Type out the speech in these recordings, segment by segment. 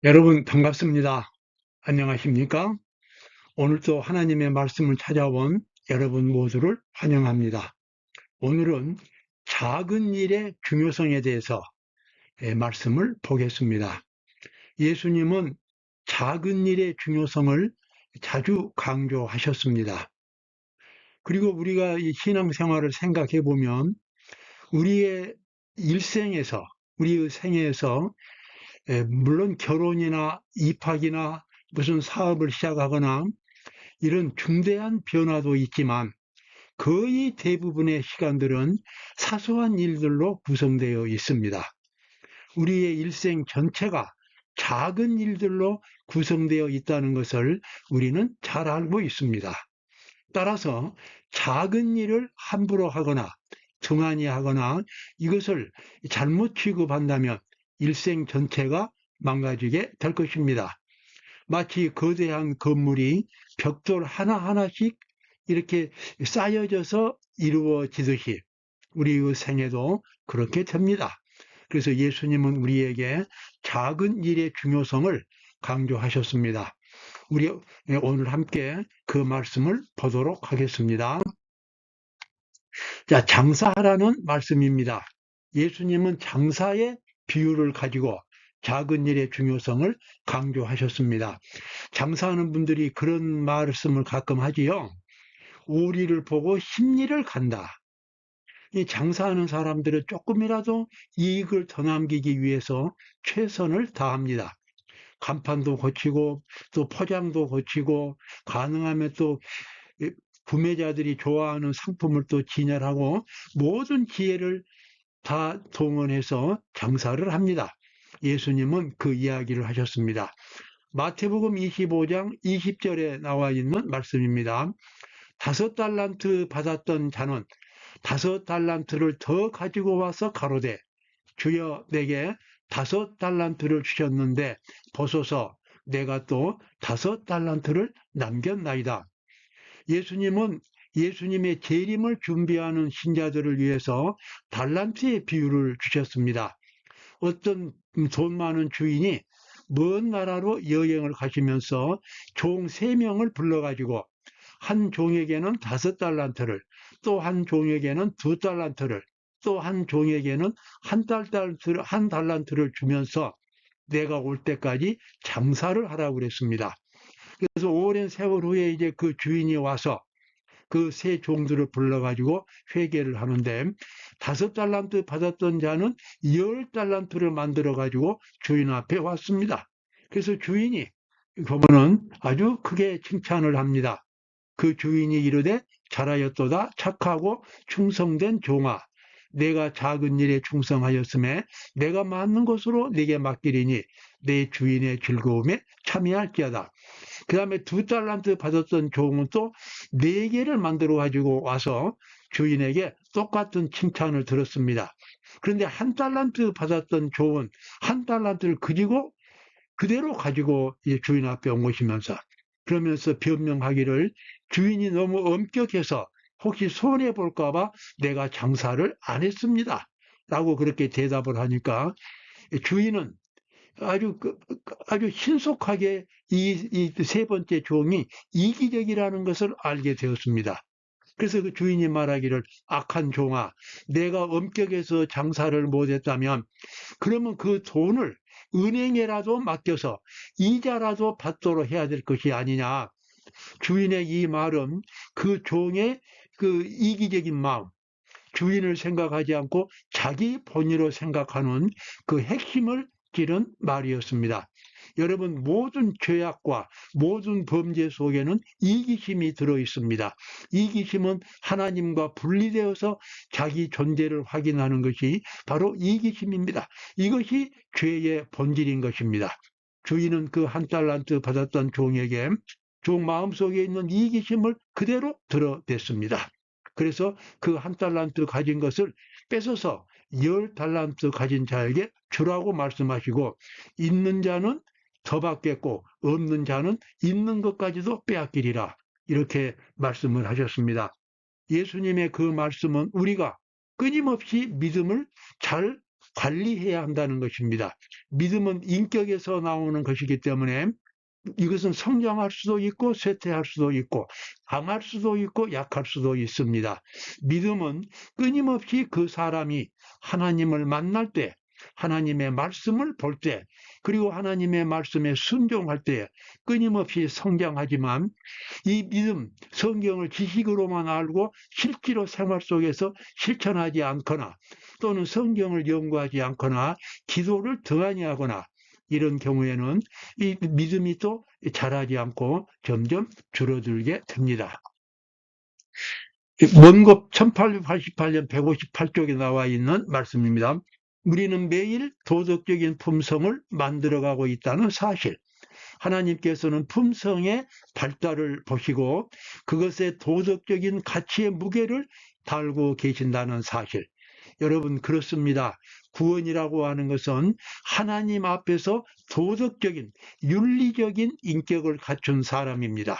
여러분 반갑습니다. 안녕하십니까? 오늘도 하나님의 말씀을 찾아온 여러분 모두를 환영합니다. 오늘은 작은 일의 중요성에 대해서 말씀을 보겠습니다. 예수님은 작은 일의 중요성을 자주 강조하셨습니다. 그리고 우리가 이 신앙생활을 생각해 보면 우리의 일생에서, 우리의 생애에서 물론 결혼이나 입학이나 무슨 사업을 시작하거나 이런 중대한 변화도 있지만 거의 대부분의 시간들은 사소한 일들로 구성되어 있습니다. 우리의 일생 전체가 작은 일들로 구성되어 있다는 것을 우리는 잘 알고 있습니다. 따라서 작은 일을 함부로 하거나 등한히 하거나 이것을 잘못 취급한다면 일생 전체가 망가지게 될 것입니다. 마치 거대한 건물이 벽돌 하나하나씩 이렇게 쌓여져서 이루어지듯이 우리의 생애도 그렇게 됩니다. 그래서 예수님은 우리에게 작은 일의 중요성을 강조하셨습니다. 우리 오늘 함께 그 말씀을 보도록 하겠습니다. 자, 장사하라는 말씀입니다. 예수님은 장사의 비유를 가지고 작은 일의 중요성을 강조하셨습니다. 장사하는 분들이 그런 말씀을 가끔 하지요. 오리를 보고 십리를 간다. 이 장사하는 사람들은 조금이라도 이익을 더 남기기 위해서 최선을 다합니다. 간판도 고치고 또 포장도 고치고 가능하면 또 구매자들이 좋아하는 상품을 또 진열하고 모든 기회를 다 동원해서 장사를 합니다. 예수님은 그 이야기를 하셨습니다. 마태복음 25장 20절에 나와 있는 말씀입니다. 5달란트 받았던 자는 5달란트를 더 가지고 와서 가로되 주여 내게 5달란트를 주셨는데 보소서 내가 또 5달란트를 남겼나이다. 예수님은 예수님의 재림을 준비하는 신자들을 위해서 달란트의 비유를 주셨습니다. 어떤 돈 많은 주인이 먼 나라로 여행을 가시면서 종 3명을 불러가지고 한 종에게는 5달란트를, 또 한 종에게는 2달란트를, 또 한 종에게는 한 달란트를 주면서 내가 올 때까지 장사를 하라고 그랬습니다. 그래서 오랜 세월 후에 이제 그 주인이 와서 그 세 종들을 불러가지고 회개를 하는데 5달란트 받았던 자는 10달란트를 만들어가지고 주인 앞에 왔습니다. 그래서 주인이 보면은 아주 크게 칭찬을 합니다. 그 주인이 이르되 잘하였도다 착하고 충성된 종아 내가 작은 일에 충성하였음에 내가 많은 것으로 네게 맡기리니 내 주인의 즐거움에 참여할지어다. 그 다음에 2달란트 받았던 종은 또 4개를 만들어 가지고 와서 주인에게 똑같은 칭찬을 들었습니다. 그런데 1달란트 받았던 종은 1달란트를 그대로 가지고 주인 앞에 온 것이면서 그러면서 변명하기를 주인이 너무 엄격해서 혹시 손해볼까봐 내가 장사를 안 했습니다. 라고 그렇게 대답을 하니까 주인은 아주 아주 신속하게 이 세 번째 종이 이기적이라는 것을 알게 되었습니다. 그래서 그 주인이 말하기를 악한 종아 내가 엄격해서 장사를 못했다면 그러면 그 돈을 은행에라도 맡겨서 이자라도 받도록 해야 될 것이 아니냐. 주인의 이 말은 그 종의 그 이기적인 마음, 주인을 생각하지 않고 자기 본의로 생각하는 그 핵심을 찌른 말이었습니다. 여러분 모든 죄악과 모든 범죄 속에는 이기심이 들어 있습니다. 이기심은 하나님과 분리되어서 자기 존재를 확인하는 것이 바로 이기심입니다. 이것이 죄의 본질인 것입니다. 주인은 그 1달란트 받았던 종에게 종 마음속에 있는 이기심을 그대로 드러냈습니다. 그래서 그 1달란트 가진 것을 뺏어서 10달란트 가진 자에게 주라고 말씀하시고 있는 자는 더 받겠고 없는 자는 있는 것까지도 빼앗기리라 이렇게 말씀을 하셨습니다. 예수님의 그 말씀은 우리가 끊임없이 믿음을 잘 관리해야 한다는 것입니다. 믿음은 인격에서 나오는 것이기 때문에 이것은 성장할 수도 있고 쇠퇴할 수도 있고 강할 수도 있고 약할 수도 있습니다. 믿음은 끊임없이 그 사람이 하나님을 만날 때, 하나님의 말씀을 볼 때, 그리고 하나님의 말씀에 순종할 때 끊임없이 성장하지만, 이 믿음, 성경을 지식으로만 알고 실제로 생활 속에서 실천하지 않거나, 또는 성경을 연구하지 않거나 기도를 등한히 하거나, 이런 경우에는 이 믿음이 또 자라지 않고 점점 줄어들게 됩니다. 원급 1888년 158쪽에 나와 있는 말씀입니다. 우리는 매일 도덕적인 품성을 만들어가고 있다는 사실, 하나님께서는 품성의 발달을 보시고 그것의 도덕적인 가치의 무게를 달고 계신다는 사실, 여러분 그렇습니다. 구원이라고 하는 것은 하나님 앞에서 도덕적인, 윤리적인 인격을 갖춘 사람입니다.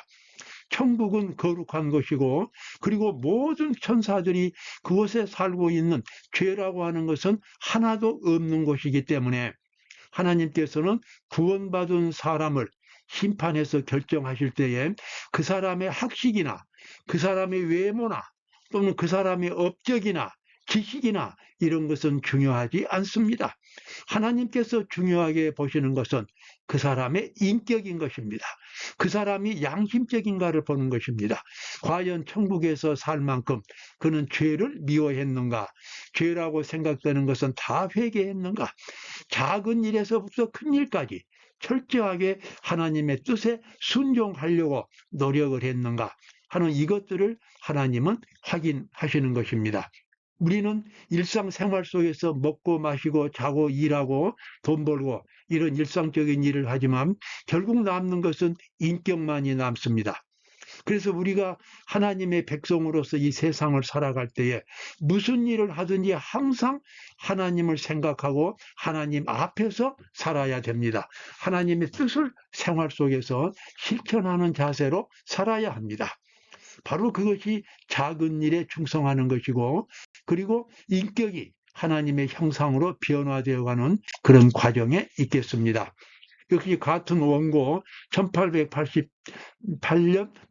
천국은 거룩한 것이고, 그리고 모든 천사들이 그곳에 살고 있는 죄라고 하는 것은 하나도 없는 것이기 때문에 하나님께서는 구원받은 사람을 심판해서 결정하실 때에 그 사람의 학식이나 그 사람의 외모나 또는 그 사람의 업적이나 지식이나 이런 것은 중요하지 않습니다. 하나님께서 중요하게 보시는 것은 그 사람의 인격인 것입니다. 그 사람이 양심적인가를 보는 것입니다. 과연 천국에서 살 만큼 그는 죄를 미워했는가? 죄라고 생각되는 것은 다 회개했는가? 작은 일에서부터 큰 일까지 철저하게 하나님의 뜻에 순종하려고 노력을 했는가 하는 이것들을 하나님은 확인하시는 것입니다. 우리는 일상생활 속에서 먹고 마시고 자고 일하고 돈 벌고 이런 일상적인 일을 하지만 결국 남는 것은 인격만이 남습니다. 그래서 우리가 하나님의 백성으로서 이 세상을 살아갈 때에 무슨 일을 하든지 항상 하나님을 생각하고 하나님 앞에서 살아야 됩니다. 하나님의 뜻을 생활 속에서 실천하는 자세로 살아야 합니다. 바로 그것이 작은 일에 충성하는 것이고, 그리고 인격이 하나님의 형상으로 변화되어가는 그런 과정에 있겠습니다. 역시 같은 원고 1888년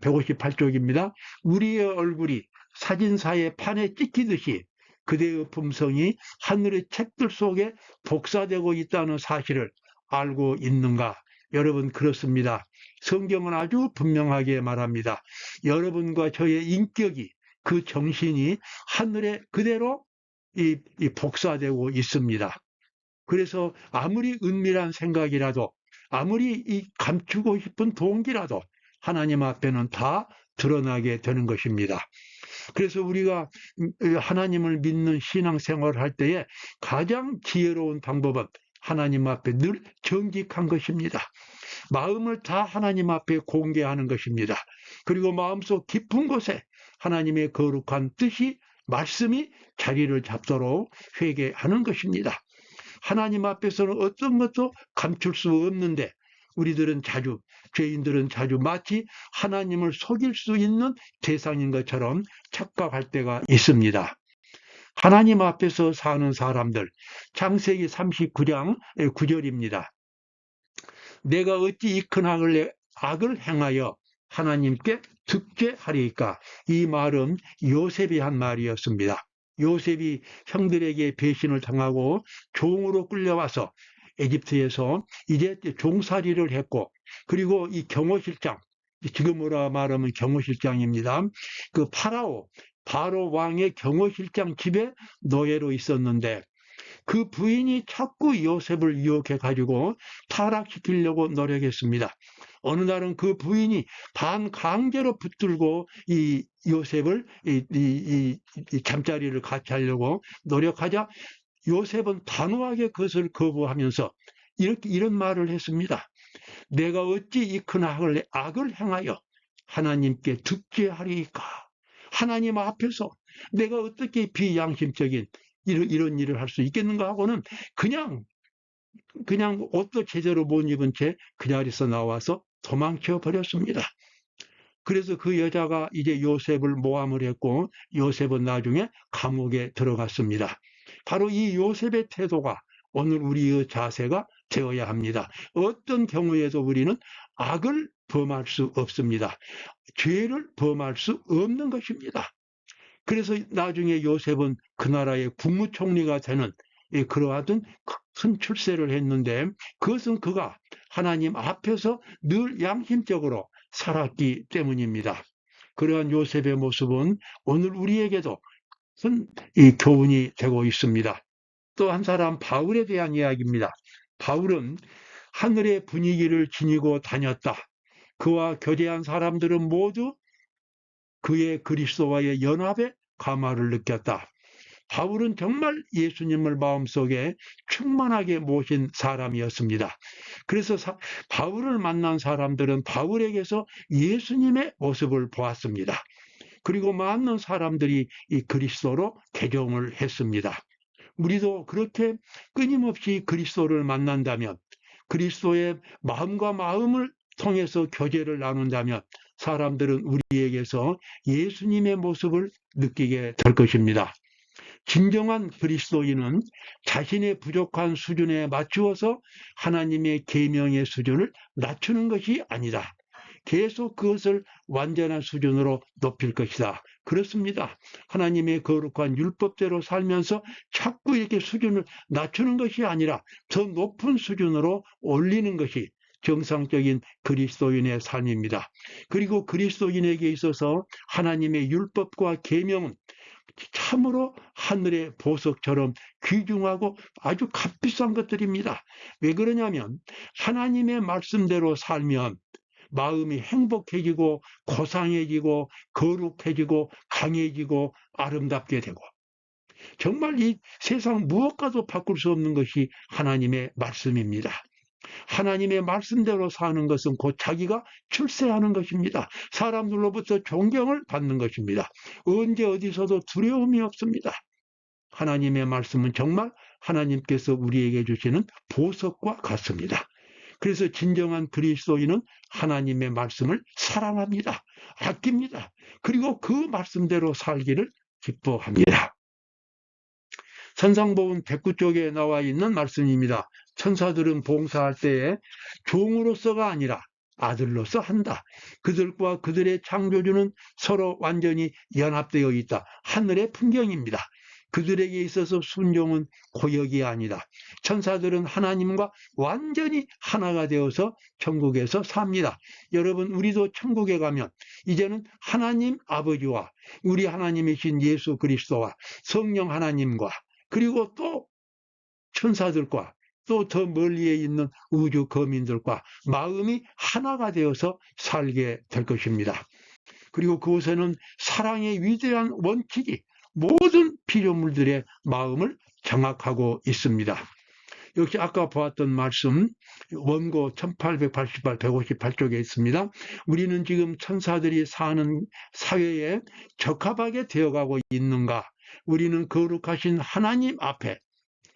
158쪽입니다. 우리의 얼굴이 사진사의 판에 찍히듯이 그대의 품성이 하늘의 책들 속에 복사되고 있다는 사실을 알고 있는가? 여러분 그렇습니다. 성경은 아주 분명하게 말합니다. 여러분과 저의 인격이, 그 정신이 하늘에 그대로 복사되고 있습니다. 그래서 아무리 은밀한 생각이라도, 아무리 감추고 싶은 동기라도 하나님 앞에는 다 드러나게 되는 것입니다. 그래서 우리가 하나님을 믿는 신앙생활을 할 때에 가장 지혜로운 방법은 하나님 앞에 늘 정직한 것입니다. 마음을 다 하나님 앞에 공개하는 것입니다. 그리고 마음속 깊은 곳에 하나님의 거룩한 뜻이, 말씀이 자리를 잡도록 회개하는 것입니다. 하나님 앞에서는 어떤 것도 감출 수 없는데 우리들은 자주, 죄인들은 자주 마치 하나님을 속일 수 있는 대상인 것처럼 착각할 때가 있습니다. 하나님 앞에서 사는 사람들, 창세기 39장 9절입니다. 내가 어찌 이 큰 악을 행하여 하나님께 득죄하리이까? 이 말은 요셉이 한 말이었습니다. 요셉이 형들에게 배신을 당하고 종으로 끌려와서 에집트에서 이제 종살이를 했고, 그리고 이 경호실장, 지금으로 말하면 경호실장입니다. 그 바로 왕의 경호실장 집에 노예로 있었는데 그 부인이 자꾸 요셉을 유혹해 가지고 타락시키려고 노력했습니다. 어느 날은 그 부인이 반강제로 붙들고 이 요셉을 이 잠자리를 같이 하려고 노력하자 요셉은 단호하게 그것을 거부하면서 이런 말을 했습니다. 내가 어찌 이 큰 악을 행하여 하나님께 득죄하리이까? 하나님 앞에서 내가 어떻게 비양심적인 이런 일을 할 수 있겠는가 하고는 그냥 옷도 제대로 못 입은 채 그 자리에서 나와서 도망쳐 버렸습니다. 그래서 그 여자가 이제 요셉을 모함을 했고 요셉은 나중에 감옥에 들어갔습니다. 바로 이 요셉의 태도가 오늘 우리의 자세가 되어야 합니다. 어떤 경우에도 우리는 악을 범할 수 없습니다. 죄를 범할 수 없는 것입니다. 그래서 나중에 요셉은 그 나라의 국무총리가 되는 그러하던 큰 출세를 했는데, 그것은 그가 하나님 앞에서 늘 양심적으로 살았기 때문입니다. 그러한 요셉의 모습은 오늘 우리에게도 큰 교훈이 되고 있습니다. 또 한 사람 바울에 대한 이야기입니다. 바울은 하늘의 분위기를 지니고 다녔다. 그와 교제한 사람들은 모두 그의 그리스도와의 연합에 감화를 느꼈다. 바울은 정말 예수님을 마음속에 충만하게 모신 사람이었습니다. 그래서 바울을 만난 사람들은 바울에게서 예수님의 모습을 보았습니다. 그리고 많은 사람들이 이 그리스도로 개종을 했습니다. 우리도 그렇게 끊임없이 그리스도를 만난다면, 그리스도의 마음과 마음을 통해서 교제를 나눈다면 사람들은 우리에게서 예수님의 모습을 느끼게 될 것입니다. 진정한 그리스도인은 자신의 부족한 수준에 맞추어서 하나님의 계명의 수준을 낮추는 것이 아니다. 계속 그것을 완전한 수준으로 높일 것이다. 그렇습니다. 하나님의 거룩한 율법대로 살면서 자꾸 이렇게 수준을 낮추는 것이 아니라 더 높은 수준으로 올리는 것이 정상적인 그리스도인의 삶입니다. 그리고 그리스도인에게 있어서 하나님의 율법과 계명은 참으로 하늘의 보석처럼 귀중하고 아주 값비싼 것들입니다. 왜 그러냐면 하나님의 말씀대로 살면 마음이 행복해지고 고상해지고 거룩해지고 강해지고 아름답게 되고, 정말 이 세상 무엇과도 바꿀 수 없는 것이 하나님의 말씀입니다. 하나님의 말씀대로 사는 것은 곧 자기가 출세하는 것입니다. 사람들로부터 존경을 받는 것입니다. 언제 어디서도 두려움이 없습니다. 하나님의 말씀은 정말 하나님께서 우리에게 주시는 보석과 같습니다. 그래서 진정한 그리스도인은 하나님의 말씀을 사랑합니다. 아낍니다. 그리고 그 말씀대로 살기를 기뻐합니다. 산상보훈 109쪽에 나와 있는 말씀입니다. 천사들은 봉사할 때에 종으로서가 아니라 아들로서 한다. 그들과 그들의 창조주는 서로 완전히 연합되어 있다. 하늘의 풍경입니다. 그들에게 있어서 순종은 고역이 아니다. 천사들은 하나님과 완전히 하나가 되어서 천국에서 삽니다. 여러분, 우리도 천국에 가면 이제는 하나님 아버지와 우리 하나님이신 예수 그리스도와 성령 하나님과 그리고 또 천사들과 또 더 멀리에 있는 우주 거민들과 마음이 하나가 되어서 살게 될 것입니다. 그리고 그곳에는 사랑의 위대한 원칙이 모든 피조물들의 마음을 장악하고 있습니다. 역시 아까 보았던 말씀 원고 1888, 158쪽에 있습니다. 우리는 지금 천사들이 사는 사회에 적합하게 되어가고 있는가? 우리는 거룩하신 하나님 앞에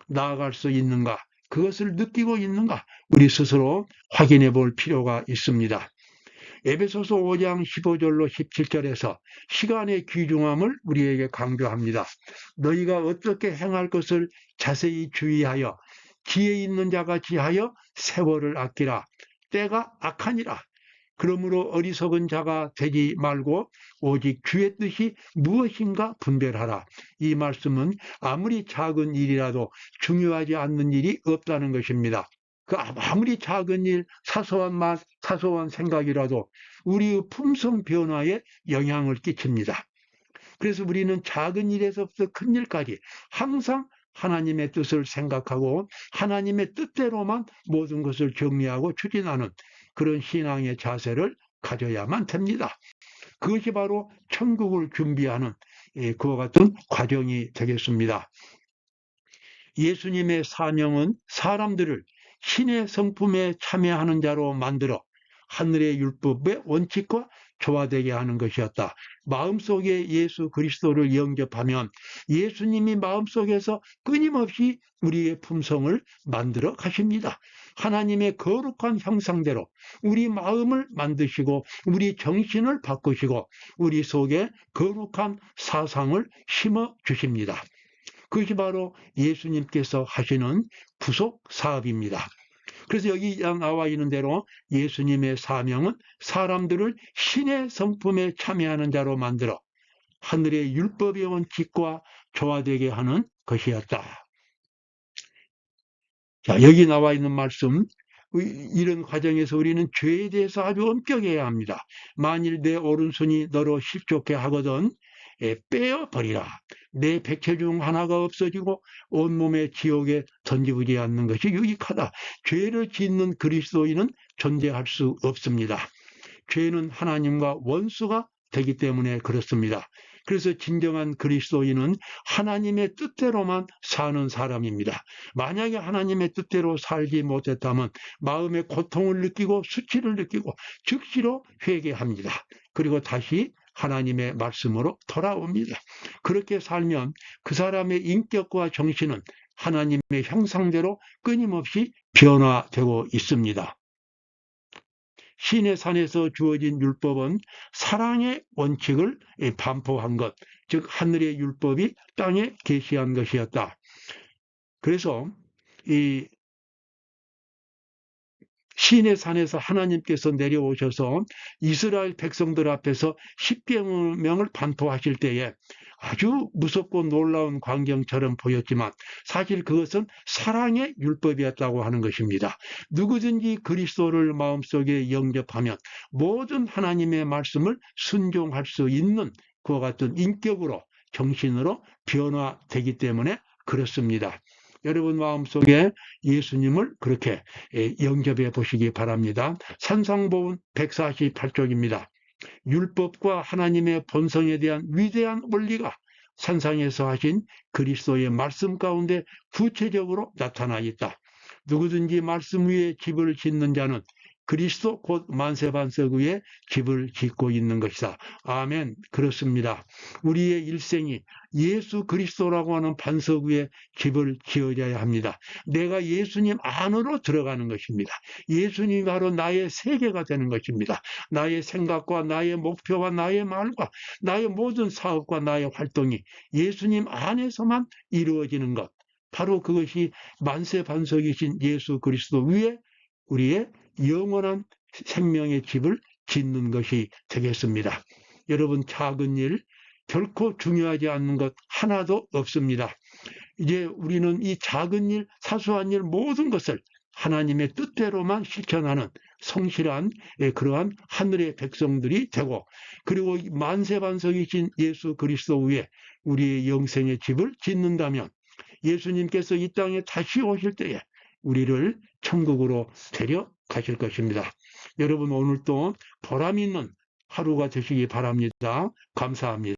나아갈 수 있는가? 그것을 느끼고 있는가? 우리 스스로 확인해 볼 필요가 있습니다. 에베소서 5장 15절로 17절에서 시간의 귀중함을 우리에게 강조합니다. 너희가 어떻게 행할 것을 자세히 주의하여 지혜 있는 자같이 하여 세월을 아끼라. 때가 악하니라. 그러므로 어리석은 자가 되지 말고 오직 주의 뜻이 무엇인가 분별하라. 이 말씀은 아무리 작은 일이라도 중요하지 않는 일이 없다는 것입니다. 그 아무리 작은 일, 사소한 말, 사소한 생각이라도 우리의 품성 변화에 영향을 끼칩니다. 그래서 우리는 작은 일에서부터 큰 일까지 항상 하나님의 뜻을 생각하고 하나님의 뜻대로만 모든 것을 정리하고 추진하는 그런 신앙의 자세를 가져야만 됩니다. 그것이 바로 천국을 준비하는 그와 같은 과정이 되겠습니다. 예수님의 사명은 사람들을 신의 성품에 참여하는 자로 만들어 하늘의 율법의 원칙과 조화되게 하는 것이었다. 마음속에 예수 그리스도를 영접하면 예수님이 마음속에서 끊임없이 우리의 품성을 만들어 가십니다. 하나님의 거룩한 형상대로 우리 마음을 만드시고 우리 정신을 바꾸시고 우리 속에 거룩한 사상을 심어 주십니다. 그것이 바로 예수님께서 하시는 구속 사업입니다. 그래서 여기 나와 있는 대로 예수님의 사명은 사람들을 신의 성품에 참여하는 자로 만들어 하늘의 율법의 원칙과 조화되게 하는 것이었다. 자, 여기 나와 있는 말씀, 이런 과정에서 우리는 죄에 대해서 아주 엄격해야 합니다. 만일 내 오른손이 너로 실족해 하거든 빼어버리라. 내 백체 중 하나가 없어지고 온몸의 지옥에 던지지 않는 것이 유익하다. 죄를 짓는 그리스도인은 존재할 수 없습니다. 죄는 하나님과 원수가 되기 때문에 그렇습니다. 그래서 진정한 그리스도인은 하나님의 뜻대로만 사는 사람입니다. 만약에 하나님의 뜻대로 살지 못했다면 마음의 고통을 느끼고 수치를 느끼고 즉시로 회개합니다. 그리고 다시 하나님의 말씀으로 돌아옵니다. 그렇게 살면 그 사람의 인격과 정신은 하나님의 형상대로 끊임없이 변화되고 있습니다. 시내산에서 주어진 율법은 사랑의 원칙을 반포한 것, 즉 하늘의 율법이 땅에 계시한 것이었다. 그래서 이 시내산에서 하나님께서 내려오셔서 이스라엘 백성들 앞에서 십계명을 반포하실 때에 아주 무섭고 놀라운 광경처럼 보였지만 사실 그것은 사랑의 율법이었다고 하는 것입니다. 누구든지 그리스도를 마음속에 영접하면 모든 하나님의 말씀을 순종할 수 있는 그와 같은 인격으로 정신으로 변화되기 때문에 그렇습니다. 여러분 마음속에 예수님을 그렇게 영접해 보시기 바랍니다. 산상보훈 148쪽입니다. 율법과 하나님의 본성에 대한 위대한 원리가 산상에서 하신 그리스도의 말씀 가운데 구체적으로 나타나 있다. 누구든지 말씀 위에 집을 짓는 자는 그리스도 곧 만세반석 위에 집을 짓고 있는 것이다. 아멘. 그렇습니다. 우리의 일생이 예수 그리스도라고 하는 반석 위에 집을 지어져야 합니다. 내가 예수님 안으로 들어가는 것입니다. 예수님이 바로 나의 세계가 되는 것입니다. 나의 생각과 나의 목표와 나의 말과 나의 모든 사업과 나의 활동이 예수님 안에서만 이루어지는 것. 바로 그것이 만세반석이신 예수 그리스도 위에 우리의 영원한 생명의 집을 짓는 것이 되겠습니다. 여러분 작은 일 결코 중요하지 않는 것 하나도 없습니다. 이제 우리는 이 작은 일, 사소한 일 모든 것을 하나님의 뜻대로만 실천하는 성실한 그러한 하늘의 백성들이 되고 그리고 만세반석이신 예수 그리스도 위에 우리의 영생의 집을 짓는다면 예수님께서 이 땅에 다시 오실 때에 우리를 천국으로 데려가실 것입니다. 여러분 오늘도 보람 있는 하루가 되시기 바랍니다. 감사합니다.